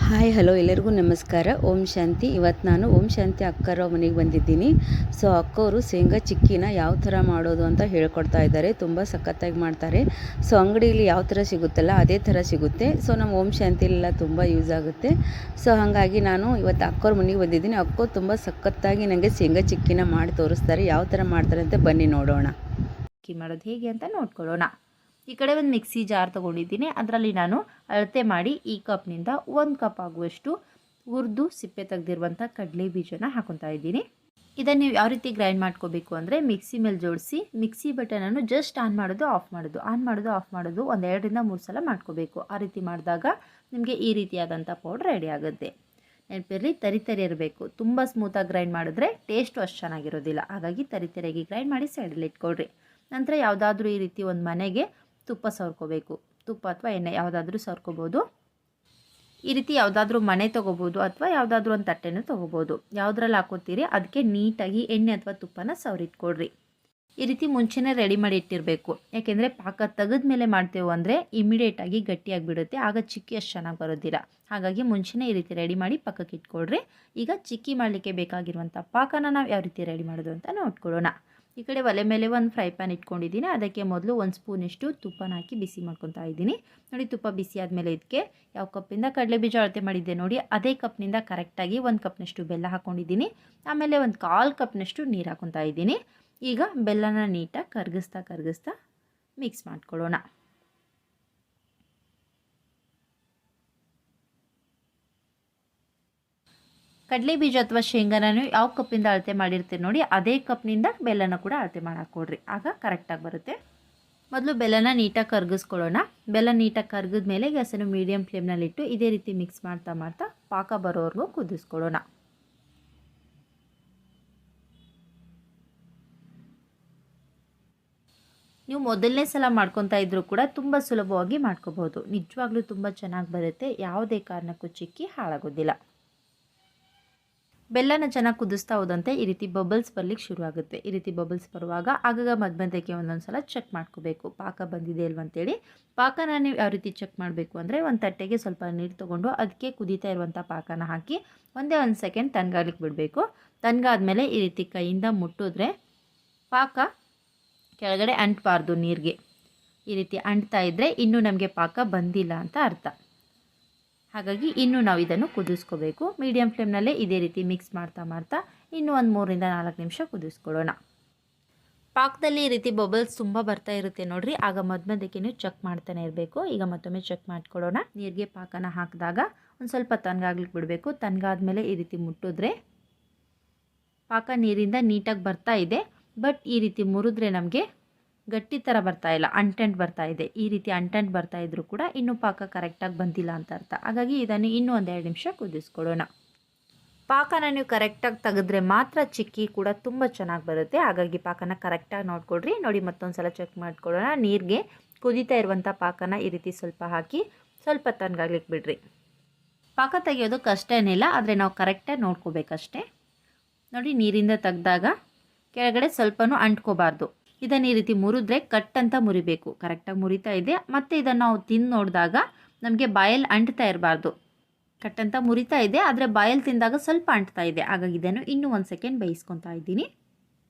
Hi hello ಎಲ್ಲರಿಗೂ ನಮಸ್ಕಾರ. ಓಂ ಶಾಂತಿ. ಇವತ್ತು ನಾನು ಓಂ ಶಾಂತಿ ಅಕ್ಕರ ಮನೆಗೆ ಬಂದಿದ್ದೀನಿ. ಸೊ ಅಕ್ಕವರು ಶೇಂಗಾ ಚಿಕ್ಕಿನ ಯಾವ ಥರ ಮಾಡೋದು ಅಂತ ಹೇಳ್ಕೊಡ್ತಾ ಇದ್ದಾರೆ. ತುಂಬ ಸಖತ್ತಾಗಿ ಮಾಡ್ತಾರೆ. ಸೊ ಅಂಗಡಿಯಲ್ಲಿ ಯಾವ ಥರ ಸಿಗುತ್ತಲ್ಲ ಅದೇ ಥರ ಸಿಗುತ್ತೆ. ಸೊ ನಮ್ಮ ಓಂ ಶಾಂತಿಲೆಲ್ಲ ತುಂಬ ಯೂಸ್ ಆಗುತ್ತೆ. ಸೊ ಹಾಗಾಗಿ ನಾನು ಇವತ್ತು ಅಕ್ಕವ್ರ ಮನೆಗೆ ಬಂದಿದ್ದೀನಿ. ಅಕ್ಕವ್ರು ತುಂಬ ಸಖತ್ತಾಗಿ ನನಗೆ ಶೇಂಗಾ ಚಿಕ್ಕಿನ ಮಾಡಿ ತೋರಿಸ್ತಾರೆ. ಯಾವ ಥರ ಮಾಡ್ತಾರೆ ಅಂತ ಬನ್ನಿ ನೋಡೋಣ. ಚಿಕ್ಕಿ ಮಾಡೋದು ಹೇಗೆ ಅಂತ ನೋಡ್ಕೊಳ್ಳೋಣ. ಈ ಕಡೆ ಒಂದು ಮಿಕ್ಸಿ ಜಾರ್ ತೊಗೊಂಡಿದ್ದೀನಿ. ಅದರಲ್ಲಿ ನಾನು ಅಳತೆ ಮಾಡಿ ಈ ಕಪ್ನಿಂದ 1 ಕಪ್ ಆಗುವಷ್ಟು ಹುರಿದು ಸಿಪ್ಪೆ ತೆಗೆದಿರುವಂಥ ಕಡಲೆ ಬೀಜನ ಹಾಕೊತಾ ಇದ್ದೀನಿ. ಇದನ್ನು ನೀವು ಯಾವ ರೀತಿ ಗ್ರೈಂಡ್ ಮಾಡ್ಕೋಬೇಕು ಅಂದರೆ ಮಿಕ್ಸಿ ಮೇಲೆ ಜೋಡಿಸಿ ಮಿಕ್ಸಿ ಬಟನನ್ನು ಜಸ್ಟ್ ಆನ್ ಮಾಡೋದು ಆಫ್ ಮಾಡೋದು ಒಂದು 2 ರಿಂದ 3 ಸಲ ಮಾಡ್ಕೋಬೇಕು. ಆ ರೀತಿ ಮಾಡಿದಾಗ ನಿಮಗೆ ಈ ರೀತಿಯಾದಂಥ ಪೌಡ್ರ್ ರೆಡಿ ಆಗುತ್ತೆ. ನೆನಪಿರಲಿ, ತರಿ ಇರಬೇಕು. ತುಂಬ ಸ್ಮೂತಾಗಿ ಗ್ರೈಂಡ್ ಮಾಡಿದ್ರೆ ಟೇಸ್ಟು ಅಷ್ಟು ಚೆನ್ನಾಗಿರೋದಿಲ್ಲ. ಹಾಗಾಗಿ ತರಿಯಾಗಿ ಗ್ರೈಂಡ್ ಮಾಡಿ ಸೈಡಲ್ಲಿ ಇಟ್ಕೊಳ್ರಿ. ನಂತರ ಯಾವುದಾದ್ರೂ ಈ ರೀತಿ ಒಂದು ಮನೆಗೆ ತುಪ್ಪ ಸವರ್ಕೋಬೇಕು. ತುಪ್ಪ ಅಥವಾ ಎಣ್ಣೆ ಯಾವುದಾದ್ರೂ ಸವರ್ಕೋಬೋದು. ಈ ರೀತಿ ಯಾವುದಾದ್ರೂ ಮನೆ ತೊಗೋಬೋದು ಅಥವಾ ಯಾವುದಾದ್ರೂ ಒಂದು ತಟ್ಟೆನೂ ತೊಗೋಬೋದು. ಯಾವುದ್ರಲ್ಲಿ ಹಾಕೋತೀರಿ ಅದಕ್ಕೆ ನೀಟಾಗಿ ಎಣ್ಣೆ ಅಥವಾ ತುಪ್ಪನ ಸವರಿಟ್ಕೊಳ್ರಿ. ಈ ರೀತಿ ಮುಂಚೆನೇ ರೆಡಿ ಮಾಡಿ ಇಟ್ಟಿರಬೇಕು. ಯಾಕೆಂದರೆ ಪಾಕ ತೆಗೆದ ಮೇಲೆ ಮಾಡ್ತೇವೆ ಅಂದರೆ ಇಮಿಡಿಯೇಟಾಗಿ ಗಟ್ಟಿಯಾಗಿಬಿಡುತ್ತೆ. ಆಗ ಚಿಕ್ಕಿ ಅಷ್ಟು ಚೆನ್ನಾಗಿ ಬರೋದಿಲ್ಲ. ಹಾಗಾಗಿ ಮುಂಚೆನೇ ಈ ರೀತಿ ರೆಡಿ ಮಾಡಿ ಪಕ್ಕಕ್ಕೆ ಇಟ್ಕೊಳ್ರಿ. ಈಗ ಚಿಕ್ಕಿ ಮಾಡಲಿಕ್ಕೆ ಬೇಕಾಗಿರುವಂಥ ಪಾಕನ ನಾವು ಯಾವ ರೀತಿ ರೆಡಿ ಮಾಡೋದು ಅಂತ ನೋಡ್ಕೊಳ್ಳೋಣ. ಈ ಕಡೆ ಒಲೆ ಮೇಲೆ ಒಂದು ಫ್ರೈ ಪ್ಯಾನ್ ಇಟ್ಕೊಂಡಿದ್ದೀನಿ. ಅದಕ್ಕೆ ಮೊದಲು 1 ಸ್ಪೂನಷ್ಟು ತುಪ್ಪನ ಹಾಕಿ ಬಿಸಿ ಮಾಡ್ಕೊತಾ ಇದ್ದೀನಿ. ನೋಡಿ, ತುಪ್ಪ ಬಿಸಿ ಆದಮೇಲೆ ಇದಕ್ಕೆ ಯಾವ ಕಪ್ಪಿಂದ ಕಡಲೆ ಬೀಜ ಅಳತೆ ಮಾಡಿದ್ದೆ ನೋಡಿ ಅದೇ ಕಪ್ನಿಂದ ಕರೆಕ್ಟಾಗಿ 1 ಕಪ್ನಷ್ಟು ಬೆಲ್ಲ ಹಾಕ್ಕೊಂಡಿದ್ದೀನಿ. ಆಮೇಲೆ ಒಂದು 1/4 ಕಪ್ನಷ್ಟು ನೀರು ಹಾಕೊತಾ ಇದ್ದೀನಿ. ಈಗ ಬೆಲ್ಲನ ನೀಟಾಗಿ ಕರಗಿಸ್ತಾ ಮಿಕ್ಸ್ ಮಾಡ್ಕೊಳ್ಳೋಣ. ಕಡಲೆ ಬೀಜ ಅಥವಾ ಶೇಂಗಾನ ಯಾವ ಕಪ್ಪಿಂದ ಅಳತೆ ಮಾಡಿರ್ತೀರಿ ನೋಡಿ ಅದೇ ಕಪ್ನಿಂದ ಬೆಲ್ಲನ ಕೂಡ ಅಳತೆ ಮಾಡಿ ಹಾಕ್ಕೊಡ್ರಿ. ಆಗ ಕರೆಕ್ಟಾಗಿ ಬರುತ್ತೆ. ಮೊದಲು ಬೆಲ್ಲನ ನೀಟಾಗಿ ಕರಗಿಸ್ಕೊಳ್ಳೋಣ. ಬೆಲ್ಲ ನೀಟಾಗಿ ಕರಗಿದ ಮೇಲೆ ಗ್ಯಾಸನ್ನು ಮೀಡಿಯಮ್ ಫ್ಲೇಮ್ನಲ್ಲಿಟ್ಟು ಇದೇ ರೀತಿ ಮಿಕ್ಸ್ ಮಾಡ್ತಾ ಪಾಕ ಬರೋವರೆಗೂ ಕುದಿಸ್ಕೊಳ್ಳೋಣ. ನೀವು ಮೊದಲನೇ ಸಲ ಮಾಡ್ಕೊತಾ ಇದ್ರೂ ಕೂಡ ತುಂಬ ಸುಲಭವಾಗಿ ಮಾಡ್ಕೋಬೋದು. ನಿಜವಾಗ್ಲೂ ತುಂಬ ಚೆನ್ನಾಗಿ ಬರುತ್ತೆ. ಯಾವುದೇ ಕಾರಣಕ್ಕೂ ಚಿಕ್ಕಿ ಹಾಳಾಗೋದಿಲ್ಲ. ಬೆಲ್ಲನ ಚೆನ್ನಾಗಿ ಕುದಿಸ್ತಾ ಹೋದಂತೆ ಈ ರೀತಿ ಬಬಲ್ಸ್ ಬರಲಿಕ್ಕೆ ಶುರು ಆಗುತ್ತೆ. ಈ ರೀತಿ ಬಬಲ್ಸ್ ಬರುವಾಗ ಆಗಾಗ ಮಧ್ಯಕ್ಕೆ ಒಂದೊಂದು ಸಲ ಚೆಕ್ ಮಾಡ್ಕೋಬೇಕು ಪಾಕ ಬಂದಿದೆ ಇಲ್ವಂತೇಳಿ. ಪಾಕನ ನೀವು ಯಾವ ರೀತಿ ಚೆಕ್ ಮಾಡಬೇಕು ಅಂದರೆ ಒಂದು ತಟ್ಟೆಗೆ ಸ್ವಲ್ಪ ನೀರು ತೊಗೊಂಡು ಅದಕ್ಕೆ ಕುದೀತಾ ಇರುವಂಥ ಪಾಕನ ಹಾಕಿ ಒಂದೇ 1 ಸೆಕೆಂಡ್ ತಣ್ಣಗಾಗ್ಲಿಕ್ಕೆ ಬಿಡಬೇಕು. ತಣ್ಣಗಾದ್ಮೇಲೆ ಈ ರೀತಿ ಕೈಯಿಂದ ಮುಟ್ಟಿದ್ರೆ ಪಾಕ ಕೆಳಗಡೆ ಅಂಟಬಾರ್ದು. ನೀರಿಗೆ ಈ ರೀತಿ ಅಂಟ್ತಾ ಇದ್ದರೆ ಇನ್ನೂ ನಮಗೆ ಪಾಕ ಬಂದಿಲ್ಲ ಅಂತ ಅರ್ಥ. ಹಾಗಾಗಿ ಇನ್ನೂ ನಾವು ಇದನ್ನು ಕುದಿಸ್ಕೋಬೇಕು. ಮೀಡಿಯಮ್ ಫ್ಲೇಮ್ನಲ್ಲೇ ಇದೇ ರೀತಿ ಮಿಕ್ಸ್ ಮಾಡ್ತಾ ಇನ್ನೂ ಒಂದು 3 ರಿಂದ 4 ನಿಮಿಷ ಕುದಿಸ್ಕೊಳ್ಳೋಣ. ಪಾಕದಲ್ಲಿ ಈ ರೀತಿ ಬಬಲ್ಸ್ ತುಂಬ ಬರ್ತಾ ಇರುತ್ತೆ ನೋಡ್ರಿ. ಆಗ ಮಧ್ಯಕ್ಕೆ ನೀವು ಚೆಕ್ ಮಾಡ್ತಾನೆ ಇರಬೇಕು. ಈಗ ಮತ್ತೊಮ್ಮೆ ಚೆಕ್ ಮಾಡ್ಕೊಳ್ಳೋಣ. ನೀರಿಗೆ ಪಾಕನ ಹಾಕಿದಾಗ ಒಂದು ಸ್ವಲ್ಪ ತಣ್ಣಗಾಗ್ಲಿಕ್ಕೆ ಬಿಡಬೇಕು. ತಣ್ಣಗಾದ್ಮೇಲೆ ಈ ರೀತಿ ಮುಟ್ಟಿದ್ರೆ ಪಾಕ ನೀರಿಂದ ನೀಟಾಗಿ ಬರ್ತಾ ಇದೆ. ಬಟ್ ಈ ರೀತಿ ಮುರಿದ್ರೆ ನಮಗೆ ಗಟ್ಟಿ ಥರ ಬರ್ತಾ ಇಲ್ಲ, ಅಂಟೆಂಟ್ ಬರ್ತಾ ಇದೆ. ಈ ರೀತಿ ಅಂಟೆಂಟ್ ಬರ್ತಾ ಇದ್ರೂ ಕೂಡ ಇನ್ನೂ ಪಾಕ ಕರೆಕ್ಟಾಗಿ ಬಂದಿಲ್ಲ ಅಂತ ಅರ್ಥ. ಹಾಗಾಗಿ ಇದನ್ನು ಇನ್ನೂ ಒಂದು 2 ನಿಮಿಷ ಕುದಿಸ್ಕೊಳ್ಳೋಣ. ಪಾಕನ ನೀವು ಕರೆಕ್ಟಾಗಿ ತೆಗೆದ್ರೆ ಮಾತ್ರ ಚಿಕ್ಕಿ ಕೂಡ ತುಂಬ ಚೆನ್ನಾಗಿ ಬರುತ್ತೆ. ಹಾಗಾಗಿ ಪಾಕನ ಕರೆಕ್ಟಾಗಿ ನೋಡ್ಕೊಳ್ರಿ. ನೋಡಿ, ಮತ್ತೊಂದು ಸಲ ಚೆಕ್ ಮಾಡ್ಕೊಳ್ಳೋಣ. ನೀರಿಗೆ ಕುದೀತಾ ಇರುವಂಥ ಪಾಕನ ಈ ರೀತಿ ಸ್ವಲ್ಪ ಹಾಕಿ ಸ್ವಲ್ಪ ತಣ್ಣಗಾಗ್ಲಿಕ್ಕೆ ಬಿಡ್ರಿ. ಪಾಕ ತೆಗೆಯೋದು ಕಷ್ಟ ಏನಿಲ್ಲ, ಆದರೆ ನಾವು ಕರೆಕ್ಟಾಗಿ ನೋಡ್ಕೋಬೇಕಷ್ಟೇ. ನೋಡಿ, ನೀರಿಂದ ತೆಗೆದಾಗ ಕೆಳಗಡೆ ಸ್ವಲ್ಪನೂ ಅಂಟ್ಕೋಬಾರ್ದು. ಇದನ್ನು ಈ ರೀತಿ ಮುರಿದ್ರೆ ಕಟ್ ಅಂತ ಮುರಿಬೇಕು. ಕರೆಕ್ಟಾಗಿ ಮುರಿತಾ ಇದೆ. ಮತ್ತು ಇದನ್ನು ನಾವು ತಿಂದು ನೋಡಿದಾಗ ನಮಗೆ ಬಾಯಲ್ಲಿ ಅಂಟ್ತಾ ಇರಬಾರ್ದು. ಕಟ್ ಅಂತ ಮುರಿತಾ ಇದೆ, ಆದರೆ ಬಾಯಲ್ಲಿ ತಿಂದಾಗ ಸ್ವಲ್ಪ ಅಂಟ್ತಾ ಇದೆ. ಹಾಗಾಗಿ ಇದನ್ನು ಇನ್ನೂ 1 ಸೆಕೆಂಡ್ ಬೇಯಿಸ್ಕೊತಾ ಇದ್ದೀನಿ.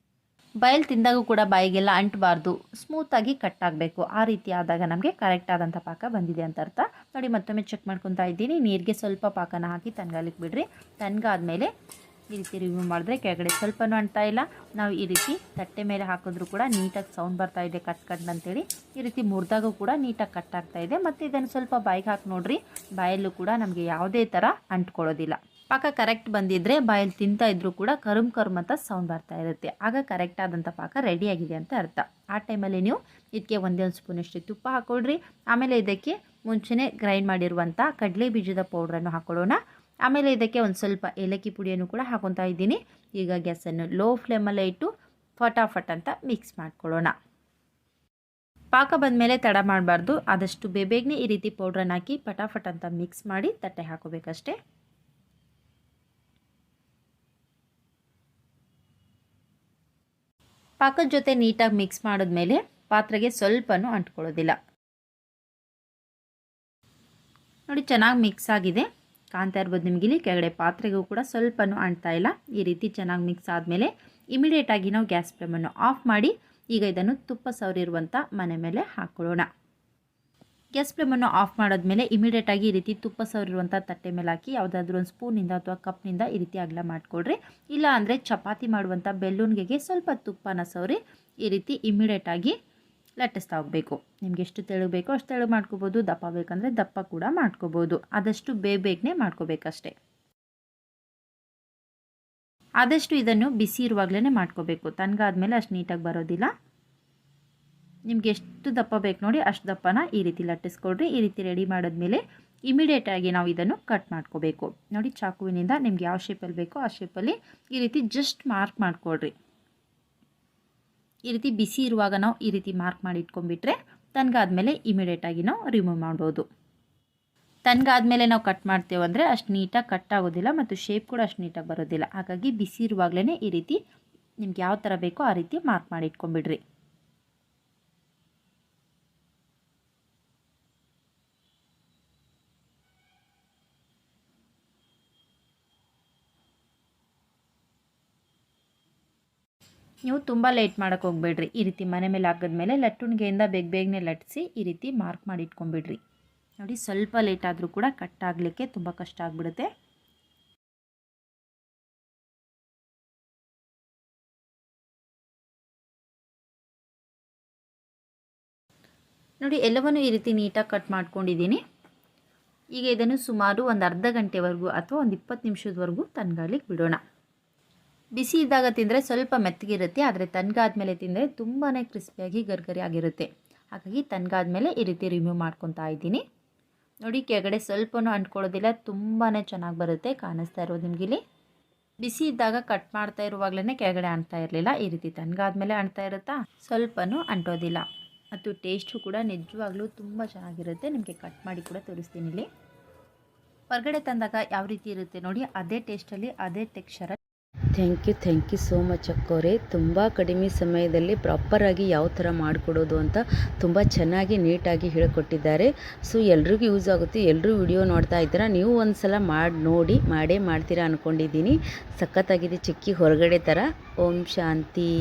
ಬಾಯಲ್ಲಿ ತಿಂದಾಗೂ ಕೂಡ ಬಾಯಿಗೆಲ್ಲ ಅಂಟಬಾರ್ದು, ಸ್ಮೂತಾಗಿ ಕಟ್ ಆಗಬೇಕು. ಆ ರೀತಿ ಆದಾಗ ನಮಗೆ ಕರೆಕ್ಟ್ ಆದಂಥ ಪಾಕ ಬಂದಿದೆ ಅಂತ ಅರ್ಥ. ನೋಡಿ, ಮತ್ತೊಮ್ಮೆ ಚೆಕ್ ಮಾಡ್ಕೊತಾ ಇದ್ದೀನಿ. ನೀರಿಗೆ ಸ್ವಲ್ಪ ಪಾಕನ ಹಾಕಿ ತಣ್ಣಗಾಲಿಕ್ಕೆ ಬಿಡ್ರಿ. ತಣ್ಣಗಾದ್ಮೇಲೆ ಈ ರೀತಿ ರಿವ್ಯೂ ಮಾಡಿದ್ರೆ ಕೆಳಗಡೆ ಸ್ವಲ್ಪನೂ ಅಂಟ್ತಾ ಇಲ್ಲ. ನಾವು ಈ ರೀತಿ ತಟ್ಟೆ ಮೇಲೆ ಹಾಕಿದ್ರೂ ಕೂಡ ನೀಟಾಗಿ ಸೌಂಡ್ ಬರ್ತಾ ಇದೆ ಕಟ್ ಅಂತೇಳಿ. ಈ ರೀತಿ ಮುರಿದಾಗೂ ಕೂಡ ನೀಟಾಗಿ ಕಟ್ ಆಗ್ತಾ ಇದೆ. ಮತ್ತು ಇದನ್ನು ಸ್ವಲ್ಪ ಬಾಯಿಗೆ ಹಾಕಿ ನೋಡ್ರಿ. ಬಾಯಲ್ಲೂ ಕೂಡ ನಮಗೆ ಯಾವುದೇ ಥರ ಅಂಟ್ಕೊಳ್ಳೋದಿಲ್ಲ. ಪಾಕ ಕರೆಕ್ಟ್ ಬಂದಿದ್ದರೆ ಬಾಯಲ್ಲಿ ತಿಂತಾ ಇದ್ರೂ ಕೂಡ ಕರುಮ್ ಅಂತ ಸೌಂಡ್ ಬರ್ತಾ ಇರುತ್ತೆ. ಆಗ ಕರೆಕ್ಟ್ ಆದಂಥ ಪಾಕ ರೆಡಿಯಾಗಿದೆ ಅಂತ ಅರ್ಥ. ಆ ಟೈಮಲ್ಲಿ ನೀವು ಇದಕ್ಕೆ 1 ಸ್ಪೂನಷ್ಟು ತುಪ್ಪ ಹಾಕ್ಕೊಳ್ರಿ. ಆಮೇಲೆ ಇದಕ್ಕೆ ಮುಂಚೆನೇ ಗ್ರೈಂಡ್ ಮಾಡಿರುವಂಥ ಕಡಲೆ ಬೀಜದ ಪೌಡ್ರನ್ನು ಹಾಕ್ಕೊಳ್ಳೋಣ. ಆಮೇಲೆ ಇದಕ್ಕೆ ಒಂದು ಸ್ವಲ್ಪ ಏಲಕ್ಕಿ ಪುಡಿಯನ್ನು ಕೂಡ ಹಾಕೊತಾ ಇದ್ದೀನಿ. ಈಗ ಗ್ಯಾಸನ್ನು ಲೋ ಫ್ಲೇಮಲ್ಲೇ ಇಟ್ಟು ಫಟಾಫಟ್ ಅಂತ ಮಿಕ್ಸ್ ಮಾಡ್ಕೊಳ್ಳೋಣ. ಪಾಕ ಬಂದಮೇಲೆ ತಡ ಮಾಡಬಾರ್ದು. ಆದಷ್ಟು ಬೇಗನೆ ಈ ರೀತಿ ಪೌಡ್ರನ್ನು ಹಾಕಿ ಫಟಾಫಟ್ ಅಂತ ಮಿಕ್ಸ್ ಮಾಡಿ ತಟ್ಟೆ ಹಾಕೋಬೇಕಷ್ಟೇ. ಪಾಕದ ಜೊತೆ ನೀಟಾಗಿ ಮಿಕ್ಸ್ ಮಾಡಿದ್ಮೇಲೆ ಪಾತ್ರೆಗೆ ಸ್ವಲ್ಪನೂ ಅಂಟ್ಕೊಳ್ಳೋದಿಲ್ಲ. ನೋಡಿ, ಚೆನ್ನಾಗಿ ಮಿಕ್ಸ್ ಆಗಿದೆ. ಕಾಣ್ತಾ ಇರ್ಬೋದು ನಿಮಗಿಲ್ಲಿ ಕೆಳಗಡೆ ಪಾತ್ರೆಗೂ ಕೂಡ ಸ್ವಲ್ಪನೂ ಅಂಟ್ತಾ ಇಲ್ಲ. ಈ ರೀತಿ ಚೆನ್ನಾಗಿ ಮಿಕ್ಸ್ ಆದಮೇಲೆ ಇಮಿಡಿಯೇಟಾಗಿ ನಾವು ಗ್ಯಾಸ್ ಫ್ಲೇಮನ್ನು ಆಫ್ ಮಾಡಿ ಈಗ ಇದನ್ನು ತುಪ್ಪ ಸವರಿರುವಂಥ ಮನೆ ಮೇಲೆ ಹಾಕ್ಕೊಳ್ಳೋಣ. ಗ್ಯಾಸ್ ಫ್ಲೇಮನ್ನು ಆಫ್ ಮಾಡಿದ್ಮೇಲೆ ಇಮಿಡಿಯೇಟಾಗಿ ಈ ರೀತಿ ತುಪ್ಪ ಸವರಿರುವಂಥ ತಟ್ಟೆ ಮೇಲೆ ಹಾಕಿ ಯಾವುದಾದ್ರೂ ಒಂದು ಸ್ಪೂನಿಂದ ಅಥವಾ ಕಪ್ನಿಂದ ಈ ರೀತಿ ಅಗಲ ಮಾಡಿಕೊಡ್ರಿ. ಇಲ್ಲ ಅಂದರೆ ಚಪಾತಿ ಮಾಡುವಂಥ ಬೆಲ್ಲುನ್ಗೆ ಸ್ವಲ್ಪ ತುಪ್ಪನ ಸವರಿ ಈ ರೀತಿ ಇಮಿಡಿಯೇಟಾಗಿ ಲಟ್ಟಿಸ್ತಾ ಹೋಗಬೇಕು. ನಿಮ್ಗೆ ಎಷ್ಟು ತೆಳು ಬೇಕೋ ಅಷ್ಟು ತೆಳು ಮಾಡ್ಕೋಬೋದು, ದಪ್ಪ ಬೇಕಂದರೆ ದಪ್ಪ ಕೂಡ ಮಾಡ್ಕೋಬೋದು. ಆದಷ್ಟು ಬೇಗನೆ ಮಾಡ್ಕೋಬೇಕಷ್ಟೆ. ಆದಷ್ಟು ಇದನ್ನು ಬಿಸಿ ಇರುವಾಗಲೇ ಮಾಡ್ಕೋಬೇಕು, ತಣ್ಣಗಾದ್ಮೇಲೆ ಅಷ್ಟು ನೀಟಾಗಿ ಬರೋದಿಲ್ಲ. ನಿಮ್ಗೆ ಎಷ್ಟು ದಪ್ಪ ಬೇಕು ನೋಡಿ ಅಷ್ಟು ದಪ್ಪನ ಈ ರೀತಿ ಲಟ್ಟಿಸ್ಕೊಡ್ರಿ. ಈ ರೀತಿ ರೆಡಿ ಮಾಡಿದ್ಮೇಲೆ ಇಮಿಡಿಯೇಟಾಗಿ ನಾವು ಇದನ್ನು ಕಟ್ ಮಾಡ್ಕೋಬೇಕು. ನೋಡಿ ಚಾಕುವಿನಿಂದ ನಿಮ್ಗೆ ಯಾವ ಶೇಪಲ್ಲಿ ಬೇಕೋ ಆ ಶೇಪಲ್ಲಿ ಈ ರೀತಿ ಜಸ್ಟ್ ಮಾರ್ಕ್ ಮಾಡಿಕೊಡ್ರಿ. ಈ ರೀತಿ ಬಿಸಿ ಇರುವಾಗ ನಾವು ಈ ರೀತಿ ಮಾರ್ಕ್ ಮಾಡಿ ಇಟ್ಕೊಂಡ್ಬಿಟ್ರೆ ತಣ್ಣಗಾದ್ಮೇಲೆ ಇಮಿಡಿಯೇಟಾಗಿ ನಾವು ರಿಮೂವ್ ಮಾಡ್ಬೋದು. ತಣ್ಣಗಾದ್ಮೇಲೆ ನಾವು ಕಟ್ ಮಾಡ್ತೇವಂದರೆ ಅಷ್ಟು ನೀಟಾಗಿ ಕಟ್ ಆಗೋದಿಲ್ಲ ಮತ್ತು ಶೇಪ್ ಕೂಡ ಅಷ್ಟು ನೀಟಾಗಿ ಬರೋದಿಲ್ಲ. ಹಾಗಾಗಿ ಬಿಸಿ ಇರುವಾಗಲೇ ಈ ರೀತಿ ನಿಮ್ಗೆ ಯಾವ ಥರ ಬೇಕೋ ಆ ರೀತಿ ಮಾರ್ಕ್ ಮಾಡಿ ಇಟ್ಕೊಂಡ್ಬಿಡ್ರಿ. ನೀವು ತುಂಬ ಲೇಟ್ ಮಾಡೋಕ್ಕೆ ಹೋಗಬೇಡ್ರಿ. ಈ ರೀತಿ ಮನೆ ಮೇಲೆ ಹಾಕಿದ್ಮೇಲೆ ಲಟ್ಟುಣಿಗೆಯಿಂದ ಬೇಗನೆ ಲಟ್ಟಿಸಿ ಈ ರೀತಿ ಮಾರ್ಕ್ ಮಾಡಿ ಇಟ್ಕೊಂಡ್ಬಿಡ್ರಿ. ನೋಡಿ ಸ್ವಲ್ಪ ಲೇಟ್ ಆದರೂ ಕೂಡ ಕಟ್ ಆಗಲಿಕ್ಕೆ ತುಂಬ ಕಷ್ಟ ಆಗಿಬಿಡುತ್ತೆ. ನೋಡಿ ಎಲ್ಲವನ್ನೂ ಈ ರೀತಿ ನೀಟಾಗಿ ಕಟ್ ಮಾಡ್ಕೊಂಡಿದ್ದೀನಿ. ಈಗ ಇದನ್ನು ಸುಮಾರು ಒಂದು ಅರ್ಧ ಗಂಟೆವರೆಗೂ ಅಥವಾ ಒಂದು 20 ನಿಮಿಷದವರೆಗೂ ತಣ್ಣಗಾಗ್ಲಿಕ್ಕೆ ಬಿಡೋಣ. ಬಿಸಿ ಇದ್ದಾಗ ತಿಂದರೆ ಸ್ವಲ್ಪ ಮೆತ್ತಗಿರುತ್ತೆ, ಆದರೆ ತಣ್ಣಗಾದ್ಮೇಲೆ ತಿಂದರೆ ತುಂಬಾ ಕ್ರಿಸ್ಪಿಯಾಗಿ ಗರ್ಗರಿ ಆಗಿರುತ್ತೆ. ಹಾಗಾಗಿ ತಣ್ಣಗಾದ್ಮೇಲೆ ಈ ರೀತಿ ರಿಮೂವ್ ಮಾಡ್ಕೊತಾ ಇದ್ದೀನಿ. ನೋಡಿ ಕೆಳಗಡೆ ಸ್ವಲ್ಪನೂ ಅಂಟ್ಕೊಳ್ಳೋದಿಲ್ಲ, ತುಂಬಾ ಚೆನ್ನಾಗಿ ಬರುತ್ತೆ. ಕಾಣಿಸ್ತಾ ಇರೋದು ನಿಮಗಿಲ್ಲಿ. ಬಿಸಿ ಇದ್ದಾಗ ಕಟ್ ಮಾಡ್ತಾ ಇರುವಾಗಲೇ ಕೆಳಗಡೆ ಅಂಟ್ತಾ ಇರಲಿಲ್ಲ. ಈ ರೀತಿ ತಣ್ಣಗಾದ್ಮೇಲೆ ಅಂಟ್ತಾ ಇರುತ್ತಾ, ಸ್ವಲ್ಪನೂ ಅಂಟೋದಿಲ್ಲ ಮತ್ತು ಟೇಸ್ಟು ಕೂಡ ನಿಜವಾಗ್ಲೂ ತುಂಬ ಚೆನ್ನಾಗಿರುತ್ತೆ. ನಿಮಗೆ ಕಟ್ ಮಾಡಿ ಕೂಡ ತೋರಿಸ್ತೀನಿ. ಇಲ್ಲಿ ಹೊರಗಡೆ ತಂದಾಗ ಯಾವ ರೀತಿ ಇರುತ್ತೆ ನೋಡಿ, ಅದೇ ಟೇಸ್ಟಲ್ಲಿ ಅದೇ texture. Thank you so much ಅಕ್ಕವರೇ. ತುಂಬ ಕಡಿಮೆ ಸಮಯದಲ್ಲಿ ಪ್ರಾಪರಾಗಿ ಯಾವ ಥರ ಮಾಡಿಕೊಡೋದು ಅಂತ ತುಂಬ ಚೆನ್ನಾಗಿ ನೀಟಾಗಿ ಹೇಳಿಕೊಟ್ಟಿದ್ದಾರೆ. ಸೊ ಎಲ್ರಿಗೂ ಯೂಸ್ ಆಗುತ್ತೆ. ಎಲ್ಲರೂ ವಿಡಿಯೋ ನೋಡ್ತಾ ಇದ್ದೀರಾ, ನೀವು ಒಂದು ಸಲ ಮಾಡಿ ಮಾಡೇ ಮಾಡ್ತೀರಾ ಅಂದ್ಕೊಂಡಿದ್ದೀನಿ. ಸಖತ್ತಾಗಿದೆ ಚಿಕ್ಕಿ ಹೊರಗಡೆ ಥರ. ಓಂ ಶಾಂತಿ.